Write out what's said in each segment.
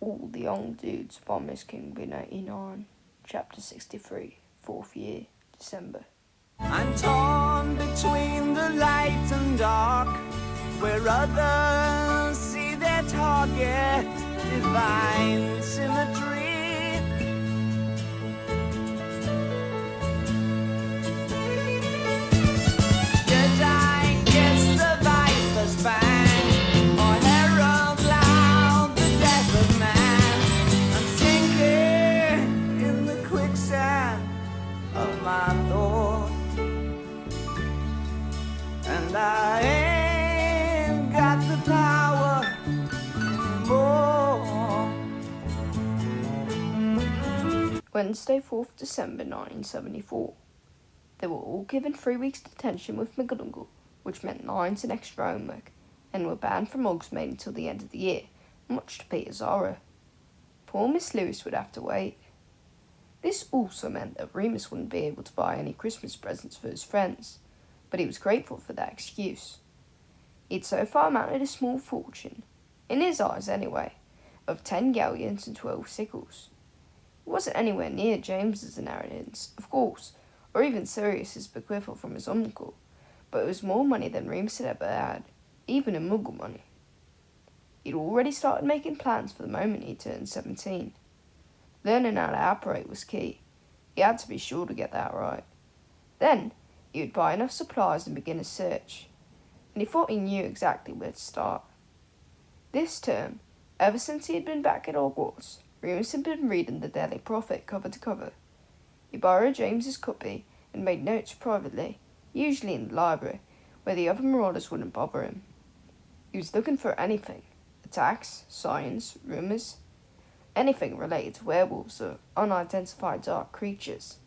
All the Young Dudes by MsKingBean89, Chapter 63, 4th year, December. I'm torn between the light and dark, where others see their target, divine symmetry. Should I guess the viper's fang, or herald loud the death of man? I'm sinking in the quicksand of my thoughts, and I ain't got the power anymore. Wednesday, 4th December 1974. They were all given 3 weeks detention with McGonagall, which meant lines and extra homework, and were banned from Hogsmeade until the end of the year, much to Peter's horror. Poor Miss Lewis would have to wait. This also meant that Remus wouldn't be able to buy any Christmas presents for his friends, but he was grateful for that excuse. He'd so far amounted a small fortune, in his eyes anyway, of 10 galleons and 12 sickles. It wasn't anywhere near James's inheritance, of course, or even Sirius's bequeathal from his uncle, but it was more money than Remus had ever had, even in Muggle money. He'd already started making plans for the moment he turned 17. Learning how to operate was key. He had to be sure to get that right. Then, he would buy enough supplies and begin a search, and he thought he knew exactly where to start. This term, ever since he had been back at Hogwarts, Remus had been reading the Daily Prophet cover to cover. He borrowed James's copy and made notes privately, usually in the library, where the other marauders wouldn't bother him. He was looking for anything: attacks, signs, rumours, anything related to werewolves or unidentified dark creatures.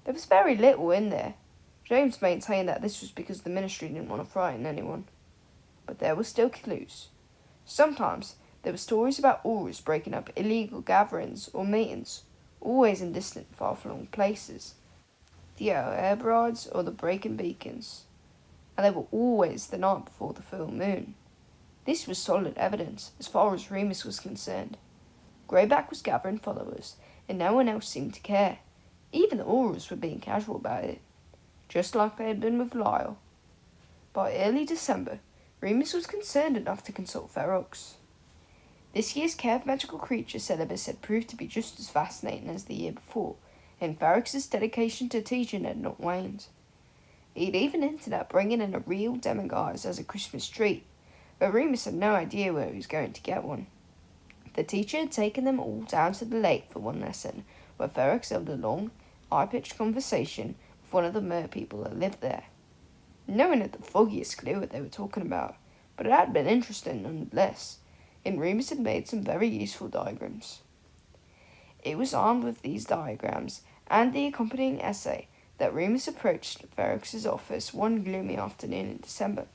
There was very little in there. James maintained that this was because the Ministry didn't want to frighten anyone. But there were still clues. Sometimes there were stories about Aurors breaking up illegal gatherings or meetings, always in distant, far-flung places, the air brides or the breaking beacons, and they were always the night before the full moon. This was solid evidence as far as Remus was concerned. Greyback was gathering followers, and no one else seemed to care. Even the Aurors were being casual about it, just like they had been with Lyle. By early December, Remus was concerned enough to consult Ferox. This year's Care of Magical Creatures syllabus had proved to be just as fascinating as the year before, and Ferox's dedication to teaching had not waned. He'd even hinted at bringing in a real demiguise as a Christmas treat, but Remus had no idea where he was going to get one. The teacher had taken them all down to the lake for one lesson, where Ferox held a long, high-pitched conversation with one of the mer people that lived there. No one had the foggiest clue what they were talking about, but it had been interesting nonetheless, and Remus had made some very useful diagrams. It was armed with these diagrams and the accompanying essay that Remus approached Ferox's office one gloomy afternoon in December.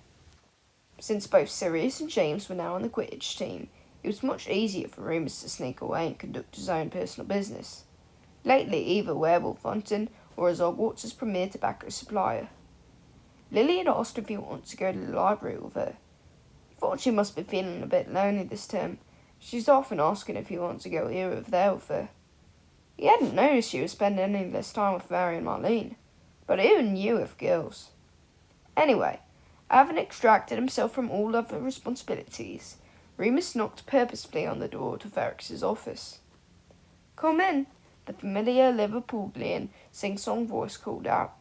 Since both Sirius and James were now on the Quidditch team, it was much easier for Remus to sneak away and conduct his own personal business, lately either Werewolf hunting or as Hogwarts' premier tobacco supplier. Lily had asked if he wanted to go to the library with her. He thought she must be feeling a bit lonely this term. She's often asking if he wanted to go here or there with her. He hadn't noticed she was spending any less time with Mary and Marlene, but who knew of girls? Anyway, having extracted himself from all other responsibilities, Remus knocked purposefully on the door to Ferox's office. "Come in," the familiar Liverpudlian sing-song voice called out.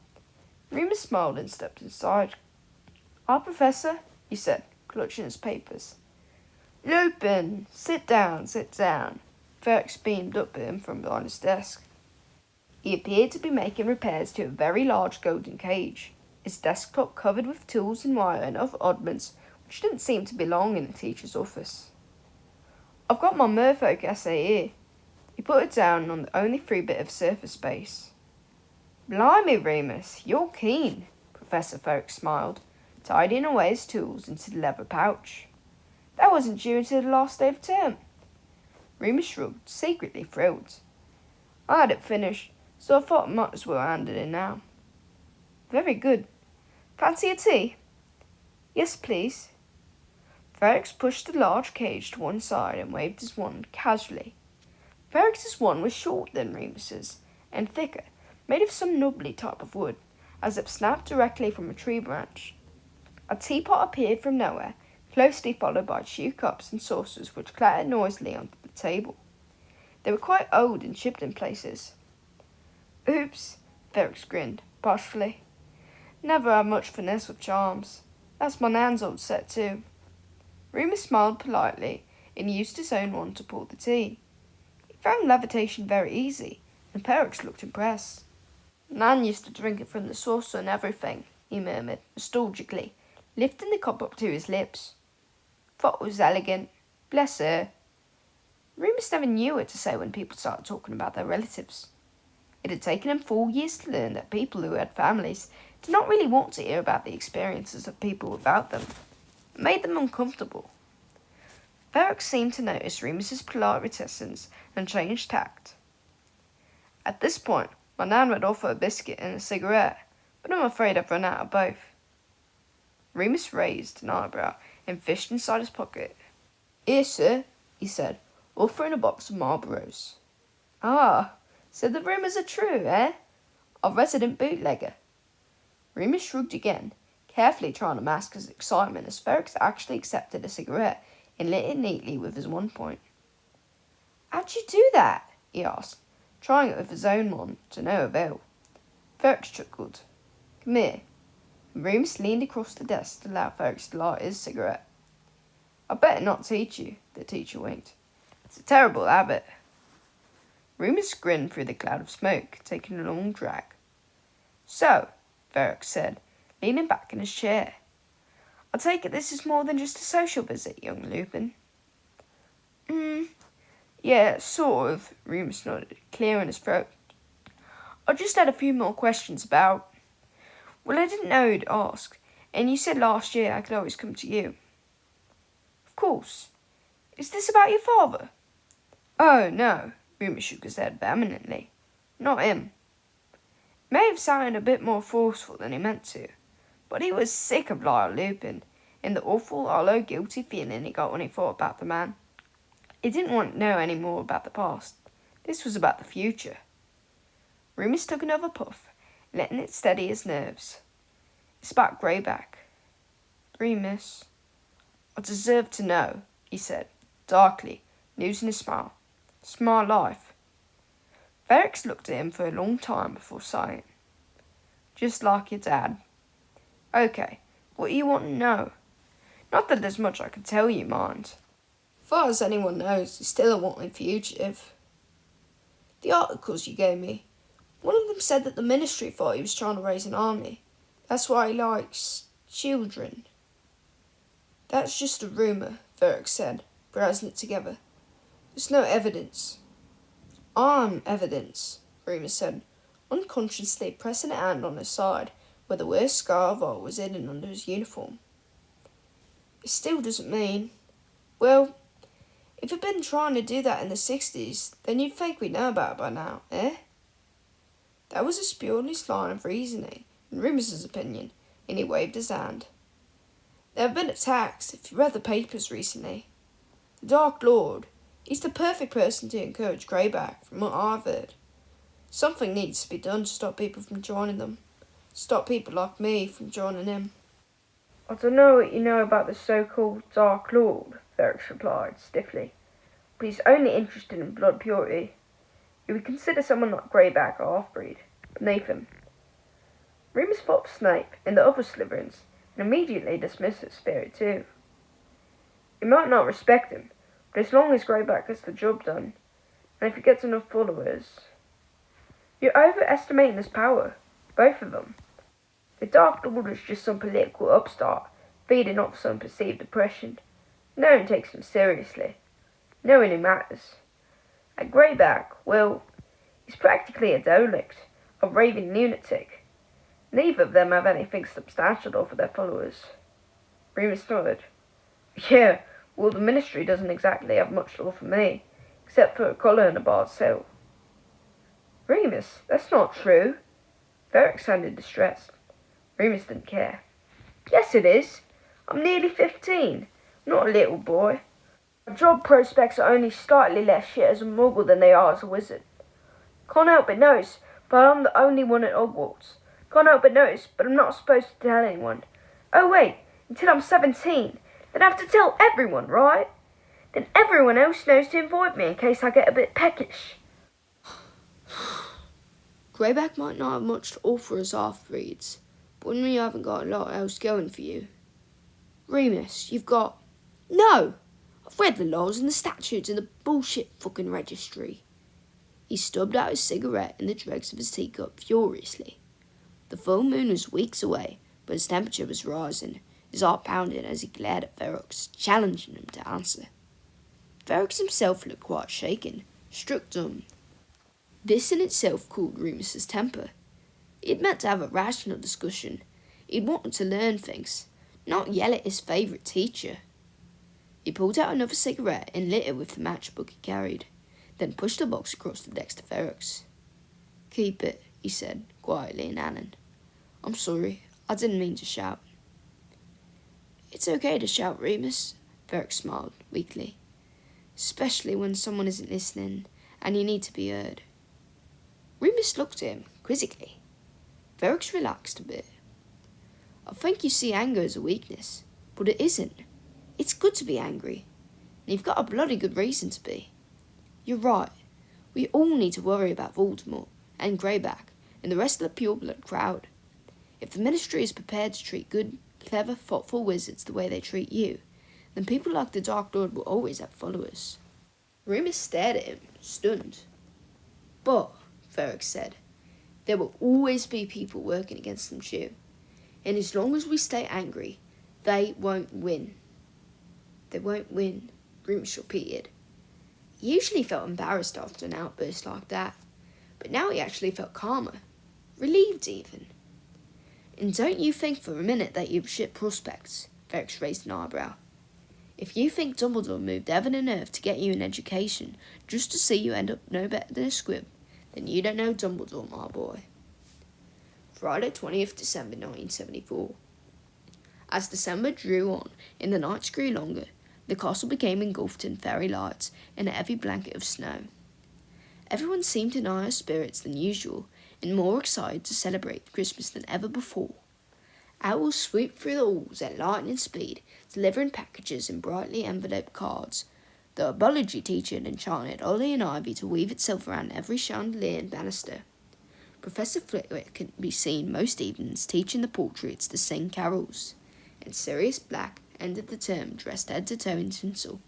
Remus smiled and stepped inside. "Ah, Professor," he said, clutching his papers. "Lupin, sit down, sit down." Ferox beamed up at him from behind his desk. He appeared to be making repairs to a very large golden cage, his desktop covered with tools and wire and other oddments which didn't seem to belong in a teacher's office. "I've got my merfolk essay here." He put it down on the only free bit of surface space. "Blimey, Remus, you're keen," Professor Ferox smiled, tidying away his tools into the leather pouch. "That wasn't due until the last day of term." Remus shrugged, secretly thrilled. "I had it finished, so I thought I might as well hand it in now." "Very good. Fancy a tea?" "Yes, please." Ferrex pushed the large cage to one side and waved his wand casually. Ferrex's wand was shorter than Remus's and thicker, made of some knobbly type of wood, as if snapped directly from a tree branch. A teapot appeared from nowhere, closely followed by 2 cups and saucers which clattered noisily onto the table. They were quite old and chipped in places. Oops, Ferrex grinned, partially. Never had much finesse with charms. That's my nan's old set too. Remus smiled politely and used his own wand to pour the tea. He found levitation very easy, and Ferrex looked impressed. Nan used to drink it from the saucer and everything, he murmured, nostalgically, lifting the cup up to his lips. Thought it was elegant. Bless her. Remus never knew what to say when people started talking about their relatives. It had taken him 4 years to learn that people who had families did not really want to hear about the experiences of people without them. It made them uncomfortable. Ferrex seemed to notice Remus's polite reticence and changed tact. At this point, my nan would offer a biscuit and a cigarette, but I'm afraid I've run out of both. Remus raised an eyebrow and fished inside his pocket. Here, sir, he said, offering a box of Marlboros. Ah, so the rumours are true, eh? A resident bootlegger. Remus shrugged again, carefully trying to mask his excitement as Ferrex actually accepted a cigarette and lit it neatly with his one point. How'd you do that? He asked, trying it with his own wand to no avail. Ferrex chuckled. Come here. And Remus leaned across the desk to allow Ferrex to light his cigarette. I'd better not teach you, the teacher winked. It's a terrible habit. Remus grinned through the cloud of smoke, taking a long drag. So, Ferrex said, leaning back in his chair. I take it this is more than just a social visit, young Lupin. Yeah, sort of, Remus nodded, clearing his throat. I just had a few more questions about... Well, I didn't know who'd ask, and you said last year I could always come to you. Of course. Is this about your father? Oh, no, Remus shook his head vehemently. Not him. It may have sounded a bit more forceful than he meant to, but he was sick of Lyle Lupin, and the awful, hollow, guilty feeling he got when he thought about the man. He didn't want to know any more about the past. This was about the future. Remus took another puff, letting it steady his nerves. It's about Greyback. Remus, I deserve to know, he said, darkly, losing his smile. It's my life. Ferrex looked at him for a long time before sighing. Just like your dad. Okay, what do you want to know? Not that there's much I can tell you, mind. As far as anyone knows, he's still a wanted fugitive. The articles you gave me, one of them said that the ministry thought he was trying to raise an army. That's why he likes children. That's just a rumour, Ferrex said, browsing it together. There's no evidence. I'm evidence, Remus said, unconsciously pressing a hand on his side, where the worst scar of all was hidden under his uniform. It still doesn't mean... Well, if he'd been trying to do that in the 60s, then you'd think we'd know about it by now, eh? That was a spurious line of reasoning, in Remus's opinion, and he waved his hand. There have been attacks, if you read the papers recently. The Dark Lord, he's the perfect person to encourage Greyback, from what I've heard. Something needs to be done to stop people from joining them. Stop people like me from joining him. I don't know what you know about the so-called Dark Lord, Ferrex replied, stiffly, but he's only interested in blood purity. You would consider someone like Greyback a half-breed, beneath him. Remus thought of Snape and the other Slytherins, and immediately dismissed his spirit too. You might not respect him, but as long as Greyback gets the job done, and if he gets enough followers... You're overestimating his power, both of them. The Dark Lord is just some political upstart, feeding off some perceived oppression. No one takes him seriously. No one who matters. And Greyback, well, he's practically a derelict, a raving lunatic. Neither of them have anything substantial to offer their followers. Remus nodded. Yeah, well, the ministry doesn't exactly have much to offer me, except for a collar and a barred cell. Remus, that's not true. Ferrex sounded distressed. Remus didn't care. Yes, it is. I'm nearly 15. Not a little boy. My job prospects are only slightly less shit as a muggle than they are as a wizard. Can't help but notice, but I'm the only one at Hogwarts. Can't help but notice, but I'm not supposed to tell anyone. Oh wait, until I'm 17. Then I have to tell everyone, right? Then everyone else knows to avoid me in case I get a bit peckish. Greyback might not have much to offer us half-breeds, but when you haven't got a lot else going for you. Remus, you've got... No! I've read the laws and the statutes in the bullshit fucking registry. He stubbed out his cigarette in the dregs of his teacup furiously. The full moon was weeks away, but his temperature was rising, his heart pounding as he glared at Ferox, challenging him to answer. Ferox himself looked quite shaken, struck dumb. This in itself cooled Remus's temper. He'd meant to have a rational discussion. He'd wanted to learn things, not yell at his favourite teacher. He pulled out another cigarette and lit it with the matchbook he carried, then pushed the box across the desk to Ferox. "Keep it," he said, quietly in Alan. "I'm sorry, I didn't mean to shout." "It's okay to shout, Remus," Ferox smiled, weakly. "Especially when someone isn't listening and you need to be heard." Remus looked at him, quizzically. Ferox relaxed a bit. "I think you see anger as a weakness, but it isn't. It's good to be angry, and you've got a bloody good reason to be. You're right, we all need to worry about Voldemort and Greyback and the rest of the pureblood crowd. If the Ministry is prepared to treat good, clever, thoughtful wizards the way they treat you, then people like the Dark Lord will always have followers." Remus stared at him, stunned. "But," Ferox said, "there will always be people working against them too. And as long as we stay angry, they won't win." "They won't win," Remus repeated. He usually felt embarrassed after an outburst like that, but now he actually felt calmer, relieved even. "And don't you think for a minute that you've shit prospects," Ferox raised an eyebrow. "If you think Dumbledore moved heaven and earth to get you an education just to see you end up no better than a squib, then you don't know Dumbledore, my boy." Friday, 20th December 1974. As December drew on and the nights grew longer, the castle became engulfed in fairy lights and a heavy blanket of snow. Everyone seemed in higher spirits than usual and more excited to celebrate Christmas than ever before. Owls swooped through the halls at lightning speed, delivering packages and brightly enveloped cards. The biology teacher had enchanted Ollie and Ivy to weave itself around every chandelier and banister. Professor Flitwick could be seen most evenings teaching the portraits to sing carols, and Sirius Black ended the term dressed head to toe in tinsel.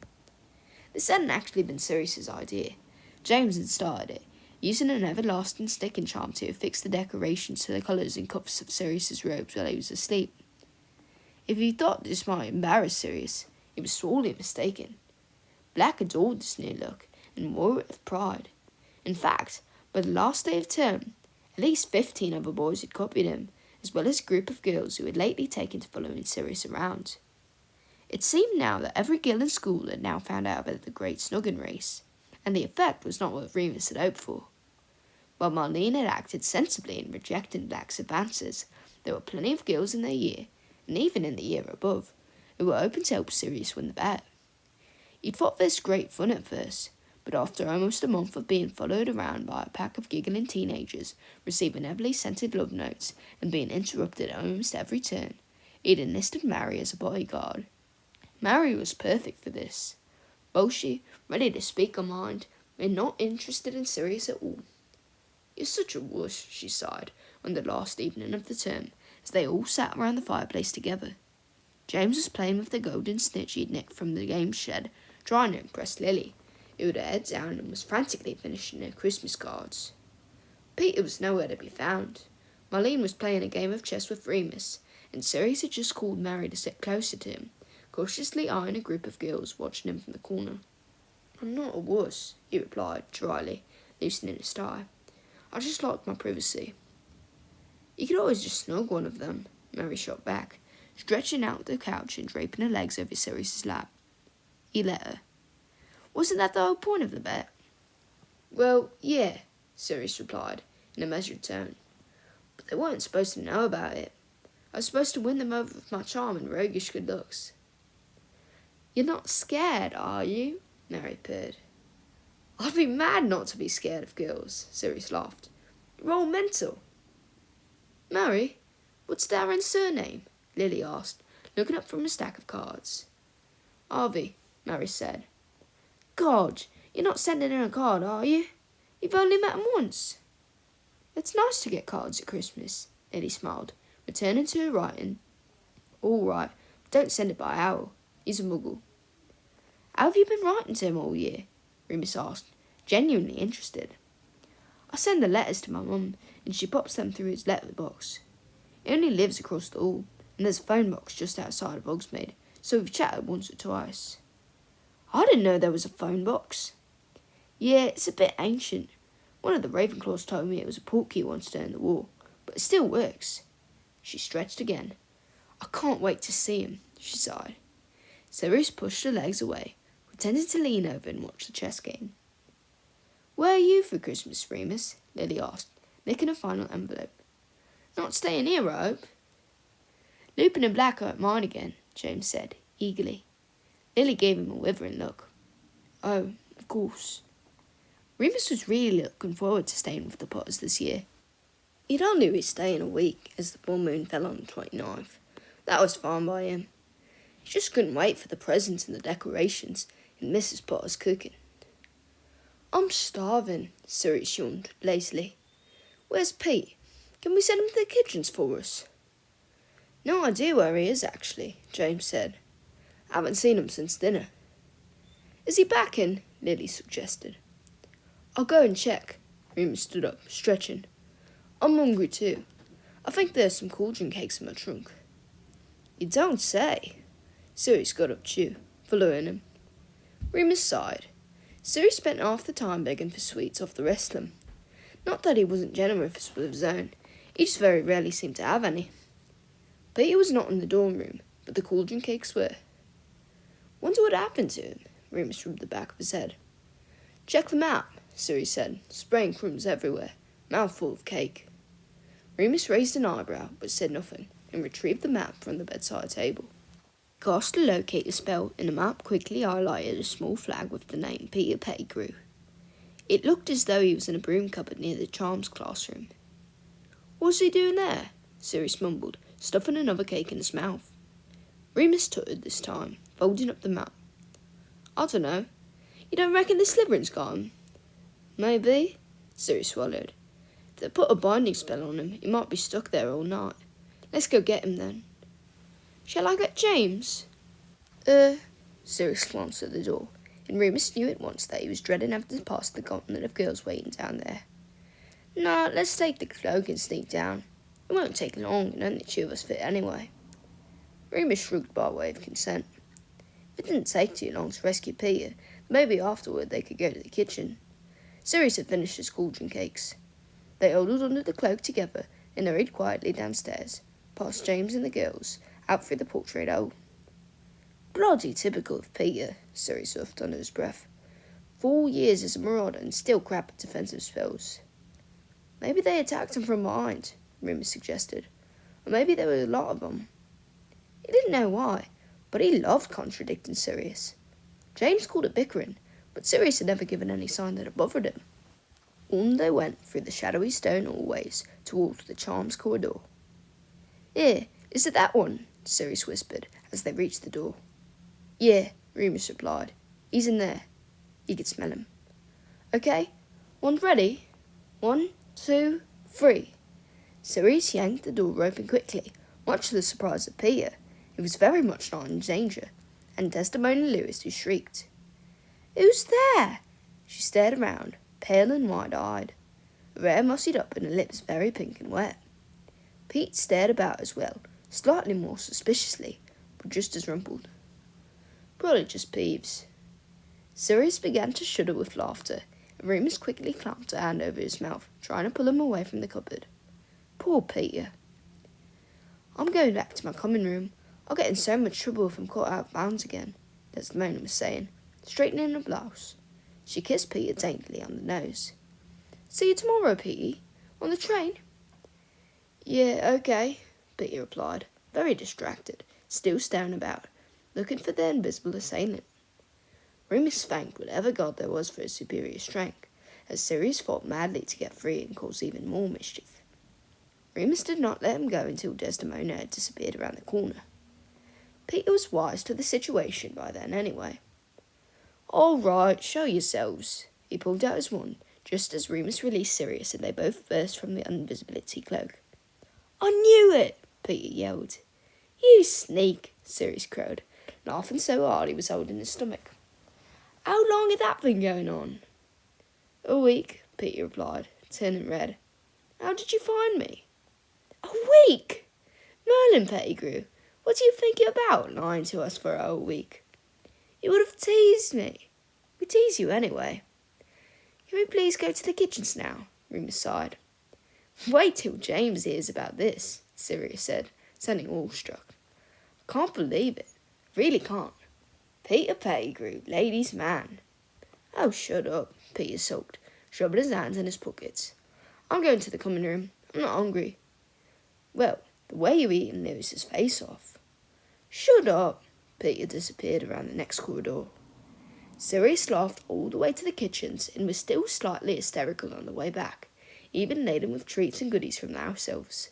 This hadn't actually been Sirius's idea. James had started it, using an everlasting stick and charm to affix the decorations to the colours and cuffs of Sirius's robes while he was asleep. If you thought this might embarrass Sirius, he was sorely mistaken. Black adored this new look and wore it with pride. In fact, by the last day of term, at least 15 other boys had copied him, as well as a group of girls who had lately taken to following Sirius around. It seemed now that every girl in school had now found out about the great snugging race, and the effect was not what Remus had hoped for. While Marlene had acted sensibly in rejecting Black's advances, there were plenty of girls in their year, and even in the year above, who were open to help Sirius win the bet. He'd thought this great fun at first, but after almost a month of being followed around by a pack of giggling teenagers, receiving heavily scented love notes, and being interrupted at almost every turn, he'd enlisted Mary as a bodyguard. Mary was perfect for this. Bolshy, ready to speak her mind, and not interested in Sirius at all. "You're such a wuss," she sighed, on the last evening of the term, as they all sat around the fireplace together. James was playing with the golden snitch he'd nicked from the game shed, trying to impress Lily, who had her head down and was frantically finishing her Christmas cards. Peter was nowhere to be found. Marlene was playing a game of chess with Remus, and Sirius had just called Mary to sit closer to him, cautiously eyeing a group of girls watching him from the corner. "I'm not a wuss," he replied, dryly, loosening his tie. "I just like my privacy." "You could always just snug one of them," Mary shot back, stretching out the couch and draping her legs over Sirius's lap. He let her. "Wasn't that the whole point of the bet?" "Well, yeah," Sirius replied, in a measured tone. "But they weren't supposed to know about it. I was supposed to win them over with my charm and roguish good looks." You're not scared, are you? Mary purred. I'd be mad not to be scared of girls, Sirius laughed. You're all mental. Mary, what's Darren's surname? Lily asked, looking up from a stack of cards. Harvey, Mary said. God, you're not sending in a card, are you? You've only met him once. It's nice to get cards at Christmas, Lily smiled, returning to her writing. All right, but don't send it by Owl. He's a muggle. How have you been writing to him all year? Remus asked, genuinely interested. I send the letters to my mum, and she pops them through his letterbox. He only lives across the hall, and there's a phone box just outside of Hogsmeade, so we've chatted once or twice. I didn't know there was a phone box. Yeah, it's a bit ancient. One of the Ravenclaws told me it was a portkey once during the war, but it still works. She stretched again. I can't wait to see him, she sighed. Sirius pushed her legs away, pretending to lean over and watch the chess game. Where are you for Christmas, Remus? Lily asked, licking a final envelope. Not staying here, I hope. Lupin and Black are at mine again, James said, eagerly. Lily gave him a withering look. Oh, of course. Remus was really looking forward to staying with the Potters this year. He'd only be staying a week, as the full moon fell on the 29th. That was fine by him. He just couldn't wait for the presents and the decorations and Mrs. Potter's cooking. I'm starving, Sirius yawned lazily. Where's Pete? Can we send him to the kitchens for us? No idea where he is, actually, James said. I haven't seen him since dinner. Is he back in? Lily suggested. I'll go and check. Remus stood up, stretching. I'm hungry too. I think there's some cauldron cakes in my trunk. You don't say. Sirius got up too, following him. Remus sighed. Sirius spent half the time begging for sweets off the rest of them. Not that he wasn't generous with his own, he just very rarely seemed to have any. Peter was not in the dorm room, but the cauldron cakes were. Wonder what happened to him, Remus rubbed the back of his head. Check the map, Sirius said, spraying crumbs everywhere, mouth full of cake. Remus raised an eyebrow, but said nothing, and retrieved the map from the bedside table. Cast a locator spell, and the map quickly highlighted a small flag with the name Peter Pettigrew. It looked as though he was in a broom cupboard near the Charms classroom. What's he doing there? Sirius mumbled, stuffing another cake in his mouth. Remus tutted this time, folding up the map. I don't know. You don't reckon the Slytherins got him? Maybe, Sirius swallowed. If they put a binding spell on him, he might be stuck there all night. Let's go get him then. Shall I get James? Sirius glanced at the door, and Remus knew at once that he was dreading having to pass the gauntlet of girls waiting down there. Nah, let's take the cloak and sneak down. It won't take long, and only two of us fit anyway. Remus shrugged by way of consent. If it didn't take too long to rescue Peter, maybe afterward they could go to the kitchen. Sirius had finished his cauldron cakes. They huddled under the cloak together and hurried quietly downstairs, past James and the girls, out through the portrait hole. Bloody typical of Peter, Sirius huffed under his breath. 4 years as a marauder and still crap at defensive spells. Maybe they attacked him from behind, Remus suggested. Or maybe there were a lot of them. He didn't know why, but he loved contradicting Sirius. James called it bickering, but Sirius had never given any sign that it bothered him. On they went through the shadowy stone hallways towards the Charms corridor. Here, is it that one? Sirius whispered as they reached the door. Yeah, Remus replied. He's in there. You could smell him. Okay, one's ready. 1, 2, 3. Sirius yanked the door open quickly, much to the surprise of Peter, who was very much not in danger, and Desdemona Lewis, who shrieked. Who's there? She stared around, pale and wide-eyed, her hair mussied up and her lips very pink and wet. Pete stared about as well, slightly more suspiciously, but just as rumpled. Probably just Peeves. Sirius began to shudder with laughter, and Remus quickly clamped a hand over his mouth, trying to pull him away from the cupboard. Poor Peter. I'm going back to my common room. I'll get in so much trouble if I'm caught out of bounds again, Desdemona was saying, straightening her blouse. She kissed Peter daintily on the nose. See you tomorrow, Petey. On the train? Yeah, okay, Peter replied, very distracted, still staring about, looking for their invisible assailant. Remus thanked whatever god there was for his superior strength, as Sirius fought madly to get free and cause even more mischief. Remus did not let him go until Desdemona had disappeared around the corner. Peter was wise to the situation by then anyway. "All right, show yourselves." He pulled out his wand, just as Remus released Sirius and they both burst from the invisibility cloak. "I knew it!" Peter yelled. "You sneak!" Sirius crowed, laughing so hard he was holding his stomach. "How long had that been going on?" "A week," Peter replied, turning red. "How did you find me?" "A week! Merlin Pettigrew, what do you think you're about, lying to us for a whole week? You would have teased me. We tease you anyway." "Can we please go to the kitchens now?" Remus sighed. "Wait till James hears about this," Sirius said, sounding awestruck. "I can't believe it. Really can't. Peter Pettigrew, ladies' man." "Oh, shut up," Peter sulked, shoving his hands in his pockets. "I'm going to the common room. I'm not hungry." "Well, the way you eat and lose his face off." "Shut up." Peter disappeared around the next corridor. Sirius laughed all the way to the kitchens and was still slightly hysterical on the way back, even laden with treats and goodies from the house elves.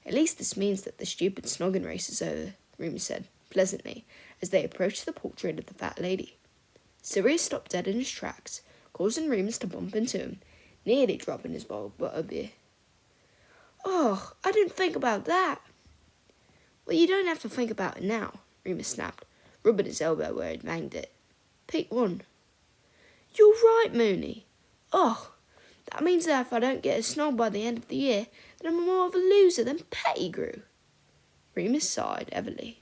"At least this means that the stupid snogging race is over," Remus said, pleasantly, as they approached the portrait of the fat lady. Sirius stopped dead in his tracks, causing Remus to bump into him, nearly dropping his bowl of butterbeer. "Oh, I didn't think about that." "Well, you don't have to think about it now," Remus snapped, rubbing his elbow where he'd banged it. "Pete won." "You're right, Mooney. Oh, that means that if I don't get a snog by the end of the year, then I'm more of a loser than Pettigrew." Remus sighed heavily.